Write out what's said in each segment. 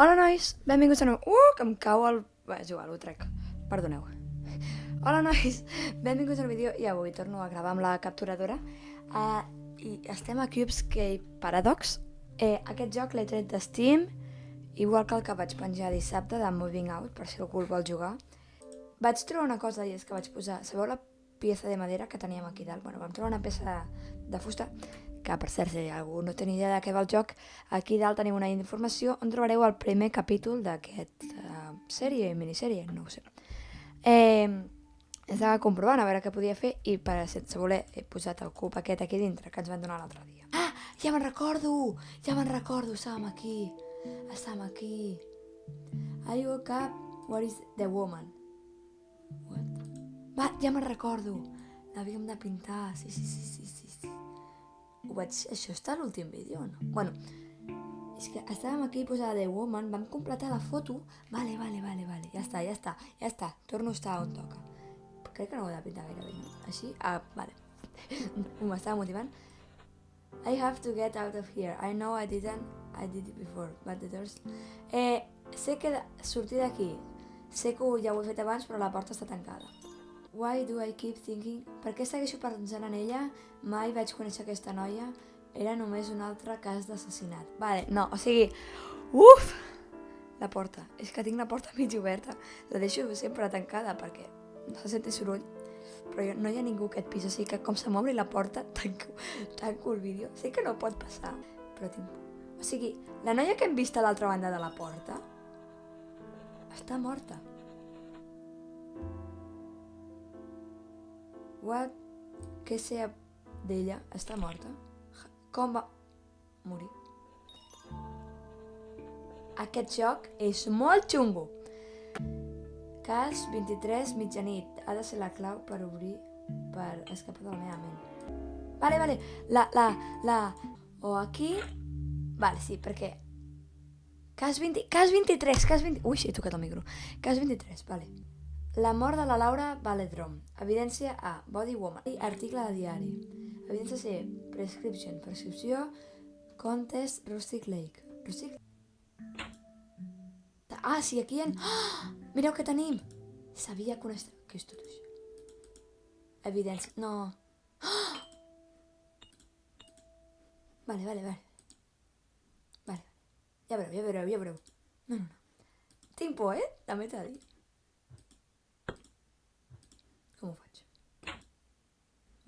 Hola nois, benvinguts a nou... que em cau el... Bé, és igual, ho trec. Perdoneu. Hola nois, benvinguts al vídeo i avui torno a gravar amb la capturadora i estem a Cubescape Paradox. Aquest joc l'he tret de Steam, igual que el que vaig penjar dissabte de Moving Out, per si algú el vol jugar. Vaig trobar una cosa i és que vaig posar... Sabeu la pieza de madera que teníem aquí dalt? Bueno, vam trobar una peça de fusta, que per cert, si algú no té ni idea de què va el joc, aquí dalt tenim una informació on trobareu el primer capítol d'aquest sèrie, minissèrie, no ho sé. Estava comprovant a veure què podia fer i sense voler he posat el cub aquest aquí dintre que ens van donar l'altre dia. Ah, ja me'n recordo, estàvem aquí. I woke up, where is the woman? What? Va, ja me'n recordo, l'havíem de pintar, sí. Això està a l'últim vídeo o no? Bueno, és que estàvem aquí posada The Woman, vam completar la foto. Vale, ja està, torno a estar on toca. Crec que no ho he de pintar gaire bé, no? Així? Vale. M'estava motivant. I have to get out of here. I know I did it before, but the doors... sé que sortir d'aquí. Sé que ja ho he fet abans, però la porta està tancada. Why do I keep thinking? Per què segueixo pensant en ella? Mai vaig conèixer aquesta noia. Era només un altre cas d'assassinat. Vale, no, o sigui... Uf! La porta. És que tinc la porta mig oberta. La deixo sempre tancada perquè no se senti soroll. Però no hi ha ningú a aquest pis, o sigui que com se m'obri la porta, tanco el vídeo. Sé que no pot passar, però tinc... O sigui, la noia que hem vist a l'altra banda de la porta està morta. What? Què sé d'ella? Està morta? Com va morir? Aquest joc és molt xungo. Cas 23, mitjanit. Ha de ser la clau per obrir, per escapar de la meva ment. Vale. O aquí... Vale, sí, perquè... Cas 23. Ui, he tocat el micro. Cas 23, vale. La mort de la Laura Valedrom. Evidència A. Body Woman. Article de diari. Evidència C. Prescripció. Contest. Rustic Lake. Ah, sí, aquí hi ha... Oh! Mireu què tenim. Sabia que Què és tot això? Evidència... No. Oh! Vale. Ja veureu. No. Tinc por, també t'ha dit. Com ho faig?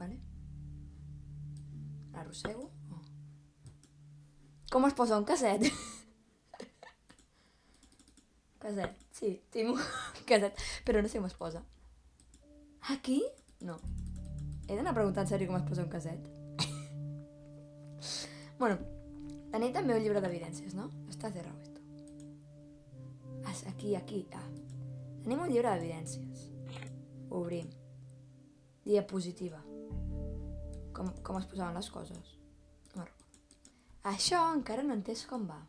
Vale? L'arrossego? Oh. Com es posa un casset? Casset, sí, tinc un casset, però no sé com es posa. Aquí? No. He d'anar a preguntar en sèrio com es posa un casset? Bueno, tenim també un llibre d'evidències, no? Està cerrado esto. Aquí. Tenim un llibre d'evidències. Obrim. Diapositiva. Com es posaven les coses. No recordo. Això encara no he entès com va.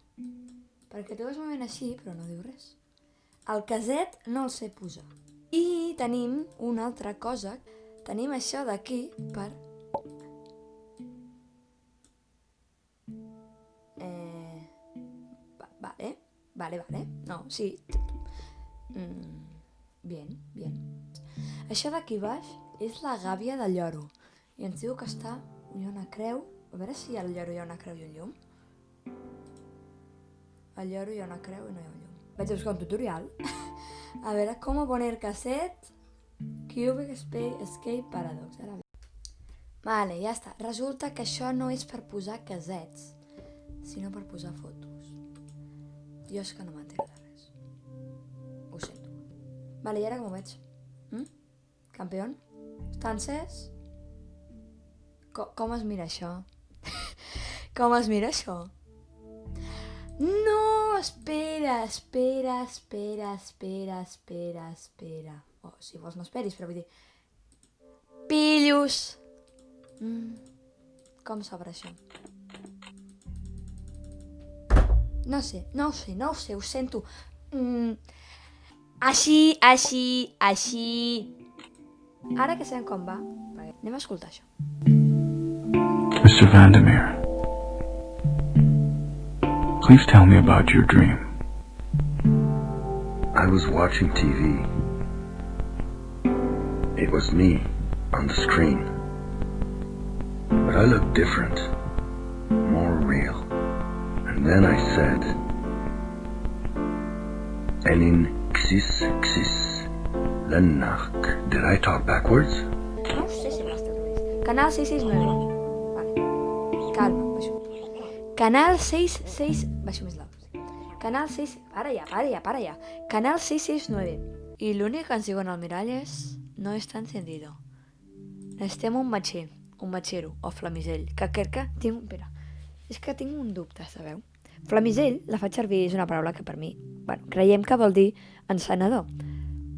Perquè tu vas movent així, però no diu res. El caset no el sé posar. I tenim una altra cosa. Tenim això d'aquí per... Vale. No, sí. Bien. Això d'aquí baix és la gàbia del lloro. I ens diu que hi ha una creu. A veure si al lloro hi ha una creu i un llum. Al lloro hi ha una creu i no hi ha un llum. Vaig a buscar un tutorial. A veure, com poner cassette Cubescape Paradox. Vale, ja està. Resulta que això no és per posar cassets, sinó per posar fotos. Jo és que no m'entenc de res. Ho sento. Vale, i ara com ho veig? Campió? Està encès? Com es mira això? Com es mira això? No! Espera. Oh, si vols no esperis, però vull dir... Pillos! Com s'obre això? No sé, ho sento. Així. Ara que sabem com va, anem a escoltar això. Mr. Vandermeer, please tell me about your dream. I was watching TV. It was me on the screen. But I looked different, more real. And then I said, Enin Xis Xis Lenach. Did I talk backwards? No sé si m'has traduït. Canal 669. Vale. Calma, baixo. Canal 66... Baixo més la música. Canal 6... Para ja. Canal 669. I l'únic que ens diuen al mirall és... No està encendido. Necessitem un matxero o flamisell. Que crec que tinc... Espera. És que tinc un dubte, sabeu? Flamisell, la faig servir, és una paraula que per mi... Bueno, creiem que vol dir encenedor.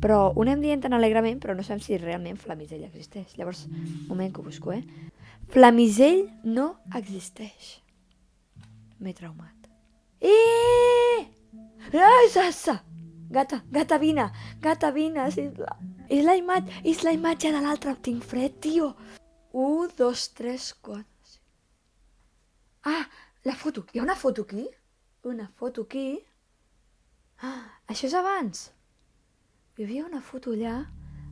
Però ho anem dient tan alegrement, però no sabem si realment flamisell existeix. Llavors, un moment que ho busco, Flamisell no existeix. M'he traumat. Ai, Sassa! Gata, vine, sisplau. És la imatge de l'altre. Tinc fred, tio. 1, 2, 3, 4... Ah, la foto. Hi ha una foto aquí? Una foto aquí? Ah, això és abans. Hi havia una foto allà.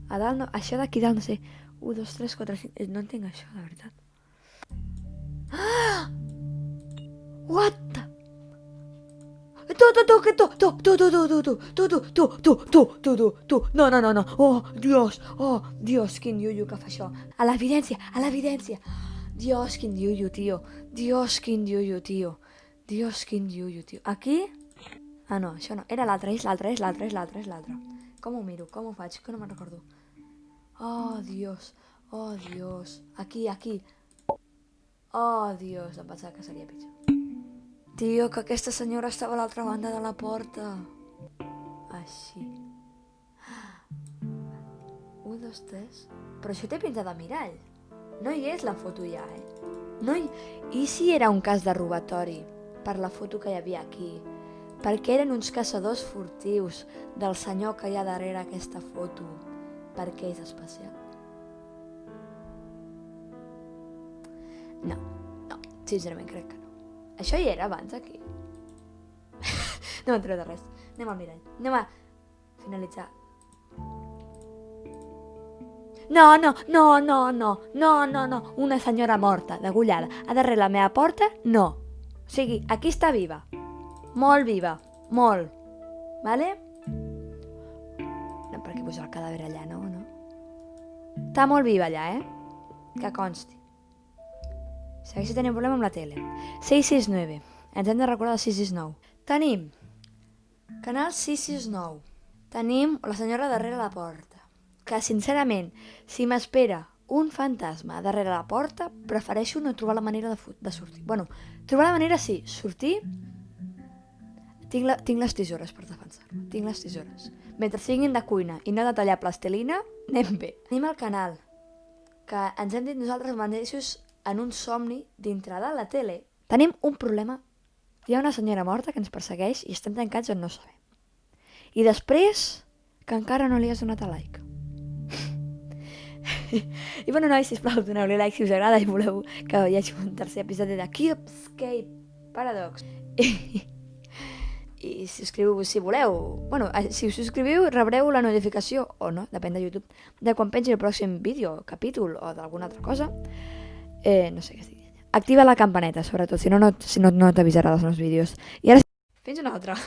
A dalt, no, això d'aquí dalt, no sé. 1, 2, 3, 4, 5... No entenc això, de veritat. Ah! What the... Tu. No. Oh, Dios, quin iuiu que fa això. A l'evidència. Dios, quin iuiu, tio. Dios, quin iuiu, tio. Aquí? Ah, no, això no. Era l'altre, és l'altre. Com ho miro? Com ho faig? Que no me'n recordo. Oh, Dios. Aquí. Oh, Dios, em pensava que seria pitjor. Tio, que aquesta senyora estava a l'altra banda de la porta. Així. 1, 2, 3... Però això té pinta de mirall. No hi és la foto ja, No hi... I si era un cas de robatori per la foto que hi havia aquí? Perquè eren uns caçadors furtius del senyor que hi ha darrere aquesta foto. Perquè és especial. No, sincerament crec que no. Això hi era abans, aquí. No m'entreu de res. Anem al mirall. Anem a finalitzar. No. Una senyora morta, degollada, a darrere la meva porta, no. O sigui, aquí està viva. Molt viva. Molt. Vale? No, perquè posar el cadàver allà, no? Està molt viva allà, Que consti. Segueixo tenint problema amb la tele. 669. Ens hem de recordar del 669. Tenim Canal 669. Tenim la senyora darrere la porta. Que, sincerament, si m'espera un fantasma darrere la porta, prefereixo no trobar la manera de sortir. Bueno, trobar la manera sí. Sortir... Tinc les tisores per defensar-lo. Tinc les tisores. Mentre siguin de cuina i no de tallar plastilina, anem bé. Tenim el canal, que ens hem dit nosaltres mateixos en un somni dintre de la tele. Tenim un problema. Hi ha una senyora morta que ens persegueix i estem tancats on no sabem. I després, que encara no li has donat a like. I bueno, nois, sisplau, doneu-li like si us agrada i voleu que hi hagi un tercer episodi de Cubescape Paradox. I subscriu-vos si voleu. Bueno, si us subscriviu rebreu la notificació, o no, depèn de YouTube, de quan pengi el pròxim vídeo, capítol o d'alguna altra cosa. No sé què estic dient. Activa la campaneta, sobretot, si no t'avisarà dels nous vídeos. I ara... Fins una altra.